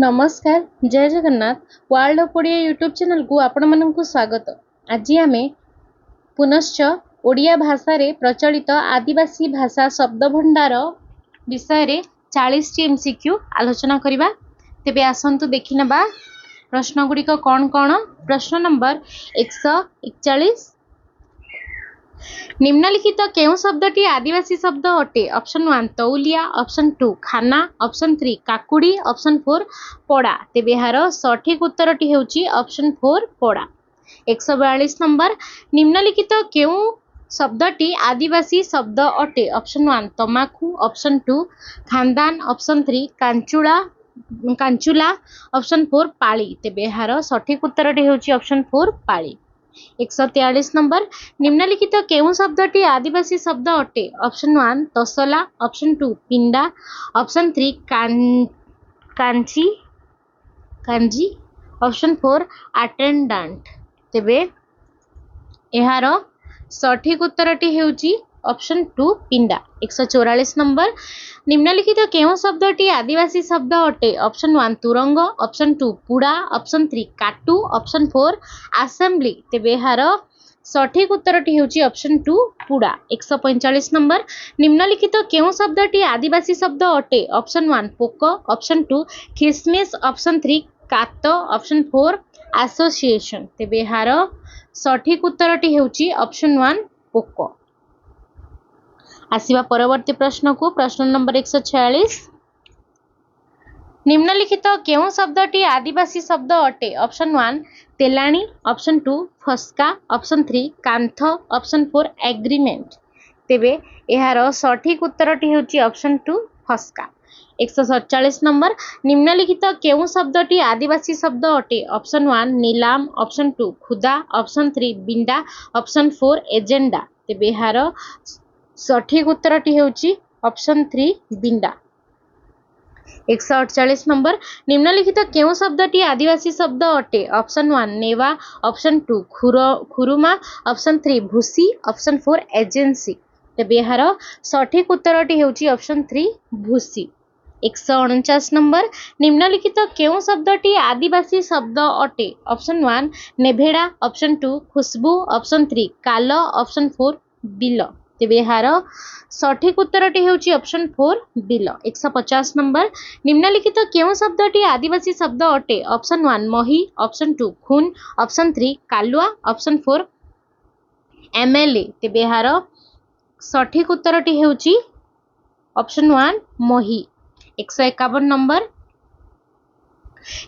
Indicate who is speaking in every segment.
Speaker 1: नमस्कार जय Jagannath world of Odia YouTube channel को आपण मानक स्वागत। आज आम पुनश्च ओडिया भाषा रे प्रचलित आदिवासी भाषा शब्द भंडार विषय रे 40 टी एमसीक्यू आलोचना करिबा। तेबे आसंतु देखि नबा प्रश्न गुड़िक कौन कौन। प्रश्न नंबर 141 निम्नलिखित केउ शब्दटी आदिवासी शब्द अटे? ऑप्शन 1 तौलिया, ऑप्शन 2 खाना, ऑप्शन 3 काकुड़ी, ऑप्शन 4 पड़ा। तेबे यार सठिक उत्तरटी हेउची ऑप्शन 4 पड़ा। 142 नंबर निम्नलिखित केउ शब्दटी आदिवासी शब्द अटे? ऑप्शन 1 तमाकू, ऑप्शन 2 खानदान, ऑप्शन 3 कांचुला, ऑप्शन 4 पाली। तेबे यार सठिक उत्तरटी हेउची ऑप्शन 4 पाली। 143 नंबर निम्नलिखित केउ शब्दटी आदिवासी शब्द अटे? ऑप्शन 1 तसला, ऑप्शन 2 पिंडा, ऑप्शन 3 कांजी, ऑप्शन 4 अटेंडेंट। तेबे एहार सठिक उत्तरटी हेउची ऑप्शन 2 पिंडा। 144 नंबर निम्नलिखित केउ शब्दटी आदिवासी शब्द अटे? ऑप्शन 1 तुरंग, ऑप्शन 2 पुड़ा, ऑप्शन 3 काटू, ऑप्शन 4 असेंबली। तेबे एहार सठिक उत्तरटी हेउची ऑप्शन 2 पुड़ा। 145 नंबर निम्नलिखित केउ शब्दटी आदिवासी शब्द अटे? ऑप्शन 1 पोक, ऑप्शन 2 खिसमिस, ऑप्शन 3 कात, ऑप्शन 4 एसोसिएशन। तेबे एहार सठिक उत्तरटी हेउची ऑप्शन 1 पोक। आसिबा परवर्ती प्रश्न को। प्रश्न नंबर 146 निम्नलिखित केउ शब्दटी आदिवासी शब्द अटे? ऑप्शन 1 तेलाणी, ऑप्शन 2 फस्का, ऑप्शन 3 कांथ, ऑप्शन 4 एग्रीमेंट। तेबे एहार सठिक उत्तरटी हेउची ऑप्शन 2 फस्का। 147 नंबर निम्नलिखित केउ शब्दटी आदिवासी शब्द अटे? ऑप्शन 1 नीलाम, ऑप्शन 2 खुदा, ऑप्शन 3 बिंडा, ऑप्शन 4 एजेंडा। तेबे एहार सठिक उत्तरटी हेउची ऑप्शन 3 बिंडा। 148 नंबर निम्नलिखित केउ शब्दटी आदिवासी शब्द अटे? ऑप्शन 1 नेवा, ऑप्शन 2 खुरुमा, ऑप्शन 3 भूसी, ऑप्शन 4 एजेंसी। तेबे एहार सठिक उत्तरटी हेउची ऑप्शन 3 भूसी। 149 नंबर निम्नलिखित केउ शब्दटी आदिवासी शब्द अटे? ऑप्शन 1 नेभेड़ा, ऑप्शन 2 खुशबू, ऑप्शन 3 काल, ऑप्शन 4 बिल। तेबे एहार सठिक उत्तरटी हेउची ऑप्शन 4 बिल। 150 नंबर निम्नलिखित केउ शब्दटी आदिवासी शब्द अटे? ऑप्शन 1 मही, ऑप्शन 2 खून, ऑप्शन 3 कालुआ, ऑप्शन 4 एमएलए। तेबे एहार सठिक उत्तरटी हेउची ऑप्शन 1 मही। 151 नंबर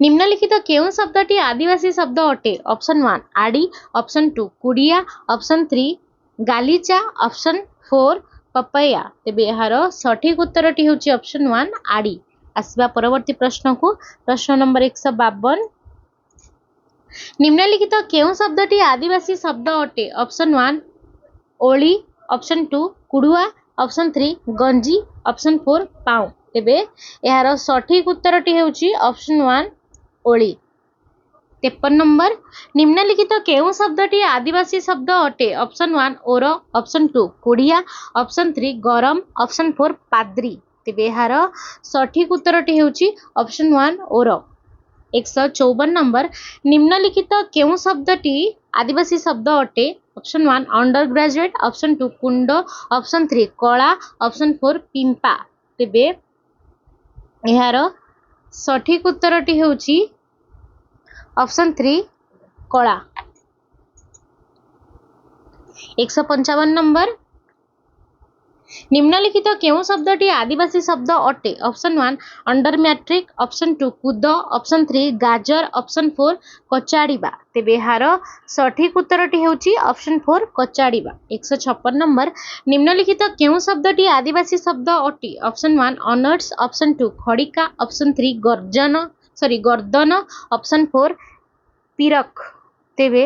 Speaker 1: निम्नलिखित केउ शब्दटी आदिवासी शब्द अटे? ऑप्शन 1 आड़ी, ऑप्शन 2 कुड़िया, ऑप्शन 3 गालीचा, ऑप्शन 4 पपैया। तेबे एहार सठिक उत्तरटी हेउची ऑप्शन 1 आड़ी। आसिबा परवर्ती प्रश्न को। प्रश्न नंबर 152 निम्नलिखित केउ शब्दटी आदिवासी शब्द अटे? ऑप्शन 1 ओली, ऑप्शन 2 कुड़ुआ, ऑप्शन 3 गंजी, ऑप्शन 4 पाऊ। तेबे एहार सठिक उत्तरटी हेउची ऑप्शन 1 ओली। 53 नंबर निम्नलिखित केउ शब्दटी आदिवासी शब्द अटे? ऑप्शन 1 ओर, ऑप्शन 2 कुड़िया, ऑप्शन 3 गरम, ऑप्शन 4 पाद्री। तेबे एहार सठिक उत्तरटी हेउची ऑप्शन 1 ओर। 154 नंबर निम्नलिखित केउ शब्दटी आदिवासी शब्द अटे? ऑप्शन 1 अंडर ग्रेजुएट, ऑप्शन 2 कुंड, ऑप्शन 3 कला, ऑप्शन 4 पिंपा। तेबे एहार सठिक उत्तरटी हेउची ऑप्शन 3 कला। 155 नंबर निम्नलिखित केउ शब्दटी आदिवासी शब्द अटे? ऑप्शन 1 अंडर मैट्रिक, ऑप्शन 2 कूद, ऑप्शन 3 गाजर, ऑप्शन 4 कचाड़ीबा। तेबे एहार सठिक उत्तरटी हेउची ऑप्शन 4 कचाड़ीबा। 156 नंबर निम्नलिखित केउ शब्दटी आदिवासी शब्द अटे? ऑप्शन 1 ऑनर्स, ऑप्शन 2 खड़िका, ऑप्शन 3 गर्दन, ऑप्शन 4 पिरक। तेबे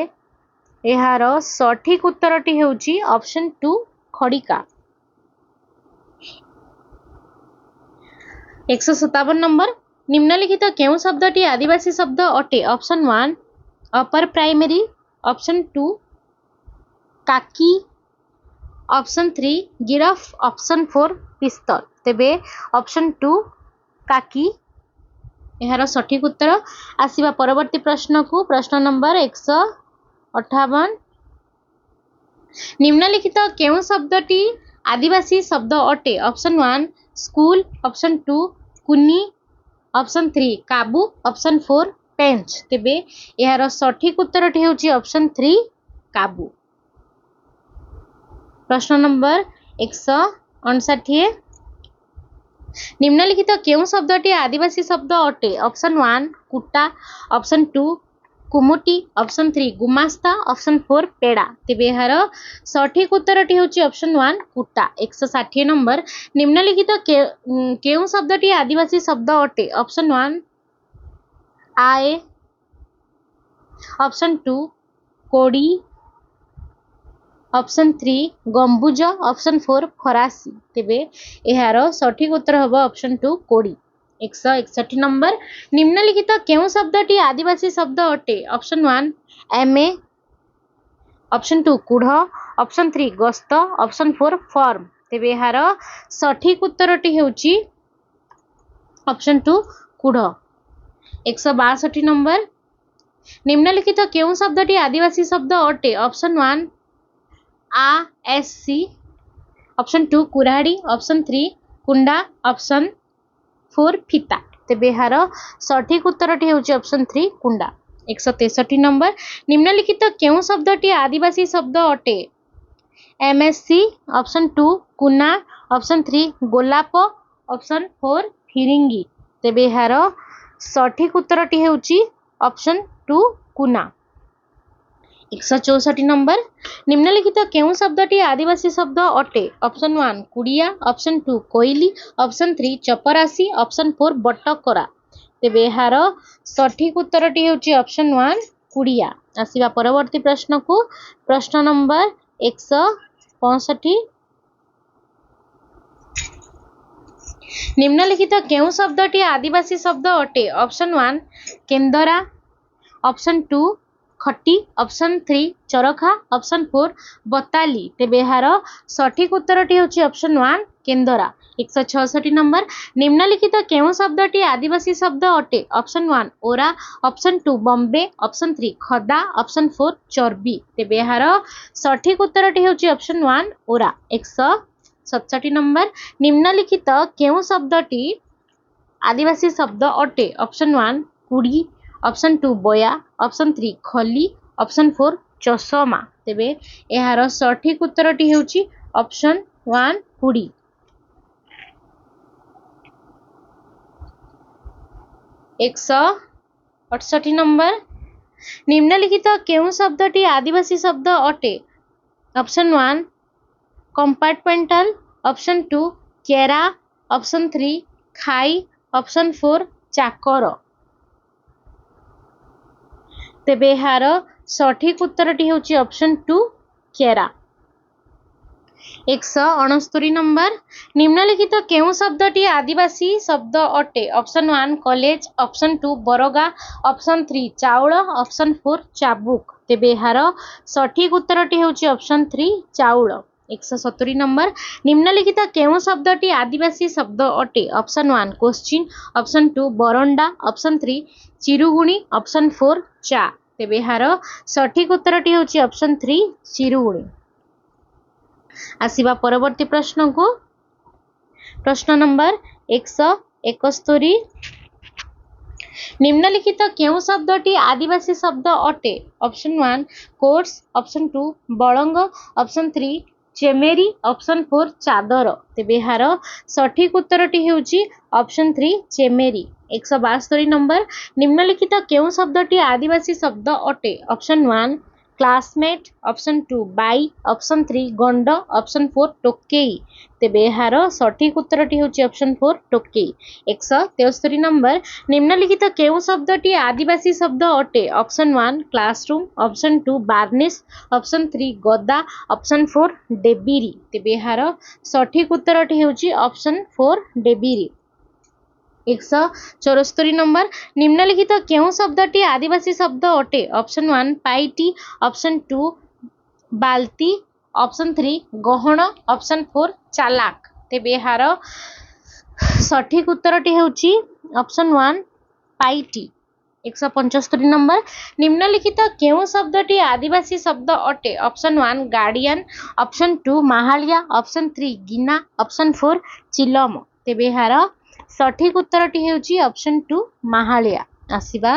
Speaker 1: एहार सठिक उत्तरटी हेउची ऑप्शन 2 खड़िका। 157 नंबर निम्नलिखित केउ शब्दटी आदिवासी शब्द अटे? ऑप्शन 1 अपर प्राइमरी, ऑप्शन 2 काकी, ऑप्शन 3 गिरफ, ऑप्शन 4 पिस्तल। तेबे ऑप्शन 2 काकी यार सठिक उत्तर। आसिबा परवर्ती प्रश्न को प्रश्न नंबर 158 निम्नलिखित केउं शब्दटी आदिवासी शब्द अटे ऑप्शन 1 स्कूल ऑप्शन 2 कुनी ऑप्शन 3 काबू ऑप्शन 4 पेंच तेबे यार सठिक उत्तर हेउची ऑप्शन 3 काबू। प्रश्न नंबर 159 निम्नलिखित केउं शब्दटी आदिवासी शब्द अटे ऑप्शन 1 कुटा ऑप्शन 2 कुमुटी ऑप्शन 3 गुमास्ता ऑप्शन 4 पेड़ा तेबे यार सठिक उत्तर हेउची ऑप्शन 1 कुटा। 160 नंबर निम्नलिखित केउं शब्दटी आदिवासी शब्द अटे ऑप्शन 1 आए ऑप्शन 2 कोड़ी ऑप्शन 3 गंबुज ऑप्शन 4 फरासी तेबे यार सठिक उत्तर हम ऑप्शन 2 कोड़ी। 161 नंबर निम्नलिखित केउं शब्दटी आदिवासी शब्द अटे ऑप्शन 1 एमए ऑप्शन 2 कुढ़ ऑप्शन 3 गस्त ऑप्शन 4 फॉर्म तेबे यार सठिक उत्तर हेउची ऑप्शन 2 कुढ़। 162 नंबर निम्नलिखित केउं शब्दटी आदिवासी शब्द अटे option 1 ASC option 2 Kuradi option 3 कुंडा ऑप्शन 4 फिता तेबे यार सठिक उत्तर हेउची ऑप्शन 3 कुंडा। 163 नंबर निम्नलिखित केउं शब्दटी आदिवासी शब्द अटे MSC ऑप्शन 2 कुना ऑप्शन 3 गोलाप ऑप्शन 4 फिरिंगी तेबे यार सठिक उत्तर हेउची ऑप्शन 2 कुना। 164 नंबर निम्नलिखित केउं शब्दटी आदिवासी शब्द अटे ऑप्शन 1 कुड़िया ऑप्शन 2 कोइली ऑप्शन 3 चपरासी ऑप्शन 4 बटकरा तेबे यार सठिक उत्तर हेउची ऑप्शन 1 कुड़िया। आसिबा परवर्ती प्रश्न को प्रश्न नंबर 165 निम्नलिखित केउं शब्दटी आदिवासी शब्द अटे ऑप्शन 1 केंदरा ऑप्शन 2 खटी ऑप्शन 3 चरखा ऑप्शन 4 बताली तेबे यार सठिक उत्तर हेउची ऑप्शन 1 केंदरा। 166 नंबर निम्नलिखित केउं शब्दटी आदिवासी शब्द अटे ऑप्शन 1 ओरा ऑप्शन 2 बॉम्बे ऑप्शन 3 खदा ऑप्शन 4 चर्बी तेबे यार सठिक उत्तर हेउची ऑप्शन 1 ओरा। 167 नंबर निम्नलिखित केउं शब्दटी आदिवासी शब्द अटे ऑप्शन 1 कुड़ी ऑप्शन 2 बया ऑप्शन 3 खली ऑप्शन 4 चषमा तेबे यार सठिक उत्तर हेउची ऑप्शन 1 कुड़ी। 168 नंबर निम्नलिखित केउं शब्दटी आदिवासी शब्द अटे ऑप्शन 1 कंपार्टमेंटल ऑप्शन 2 केरा ऑप्शन 3 खाई ऑप्शन 4 चाकर तेबे यार सठिक उत्तर हेउची ऑप्शन 2 केरा। 169 नंबर निम्नलिखित केउं शब्दटी आदिवासी शब्द अटे ऑप्शन 1 कॉलेज ऑप्शन 2 बरगा ऑप्शन 3 चाउल ऑप्शन 4 चाबुक तेबे यार सठिक उत्तर हेउची ऑप्शन 3 चाउल। 170 नंबर निम्नलिखित केउं शब्दटी आदिवासी शब्द अटे option 1 question option 2 बरंडा option 3 चिरुगुणी option 4 चा तेबे यार सठिक उत्तर हेउची ऑप्शन 3 चिरुगुणी। आसिबा परवर्ती प्रश्न को प्रश्न नंबर 171 निम्नलिखित केउं शब्दटी आदिवासी शब्द अटे ऑप्शन 1 कोर्स ऑप्शन 2 बड़ंग ऑप्शन 3 चेमेरी ऑप्शन 4 चादर तेबे यार सठिक उत्तर हेउची ऑप्शन 3 चेमेरी। 172 नंबर निम्नलिखित केउं शब्दटी आदिवासी शब्द अटे ऑप्शन 1 क्लासमेट ऑप्शन 2 बाई ऑप्शन 3 गंड ऑप्शन 4 टोकेई तेबे यार सठिक उत्तर हेउची ऑप्शन 4 टोकेई। 173 नंबर निम्नलिखित केउं शब्दटी आदिवासी शब्द अटे option 1 classroom option 2 varnish option 3 गदा ऑप्शन 4 डेबिरी तेबे यार सठिक उत्तर हेउची ऑप्शन 4 डेबिरी। 174 नंबर निम्नलिखित केउं शब्दटी आदिवासी शब्द अटे ऑप्शन 1 पाइटी ऑप्शन 2 बाल्टी ऑप्शन 3 गहन ऑप्शन 4 चालाक तेबे यार सठिक उत्तर हेउची ऑप्शन 1 पाइटी 175 नंबर निम्नलिखित केउं शब्दटी आदिवासी शब्द अटे ऑप्शन 1 गार्डियन ऑप्शन 2 माहालिया ऑप्शन 3 गिना ऑप्शन 4 चिलम तेबे यार सठिक उत्तरटी हेउची ऑप्शन 2 माहालिया आसीबा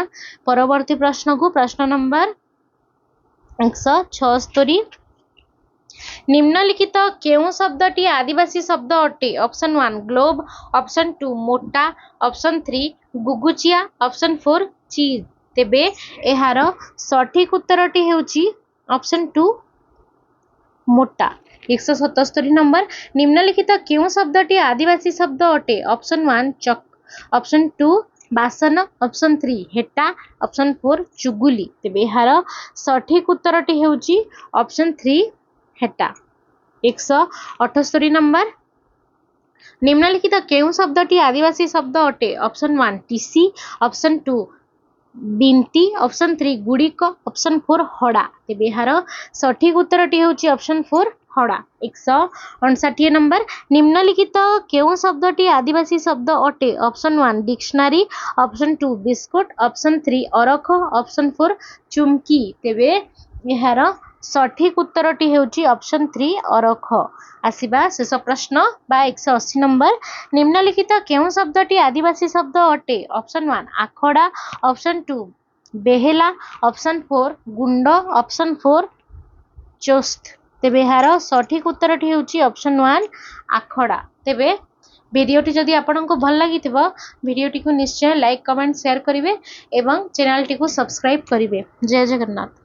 Speaker 1: परवर्ती प्रश्न को प्रश्न नंबर 176 निम्नलिखित केउं शब्दटी आदिवासी शब्द अटे ऑप्शन 1 ग्लोब ऑप्शन 2 मोटा ऑप्शन 3 गुगुचिया ऑप्शन 4 चीज तेबे एहार सठिक उत्तरटी हेउची ऑप्शन 2 मोटा 177 नंबर निम्नलिखित केउं शब्दटी आदिवासी शब्द अटे ऑप्शन 1 चक ऑप्शन 2 बासन ऑप्शन 3 हेटा ऑप्शन 4 चुगुली तेबे एहार सठिक उत्तरटी हेउची ऑप्शन 3 हेटा 178 नंबर निम्नलिखित केउं शब्दटी आदिवासी शब्द अटे ऑप्शन 1 टीसी ऑप्शन 2 बिनती ऑप्शन 3 गुड़िक ऑप्शन 4 हड़ा तेबे यार सठिक उत्तरटी हेउची ऑप्शन 4 हड़ा 159 नंबर निम्नलिखित केउं शब्दटी आदिवासी शब्द अटे option 1 dictionary option 2 biscuit option 3 अरख ऑप्शन 4 चुमकी तेबे यार सठिक उत्तरटी हेउची ऑप्शन 3 अरख आसीबा शेष प्रश्न बा 180 नंबर निम्नलिखित केउं शब्दटी आदिवासी शब्द अटे ऑप्शन 1 आखड़ा ऑप्शन 2 बेहेला ऑप्शन 4 गुंड ऑप्शन 4 चोस्त तेबे यार सठिक उत्तरटी हेउची ऑप्शन 1 आखड़ा तेबे वीडियोटी जदि आपनको भल लागिथिबो वीडियोटी को निश्चय लाइक कमेंट शेयर करिवे एवं चैनल टी को सब्सक्राइब करिवे जय जगन्नाथ।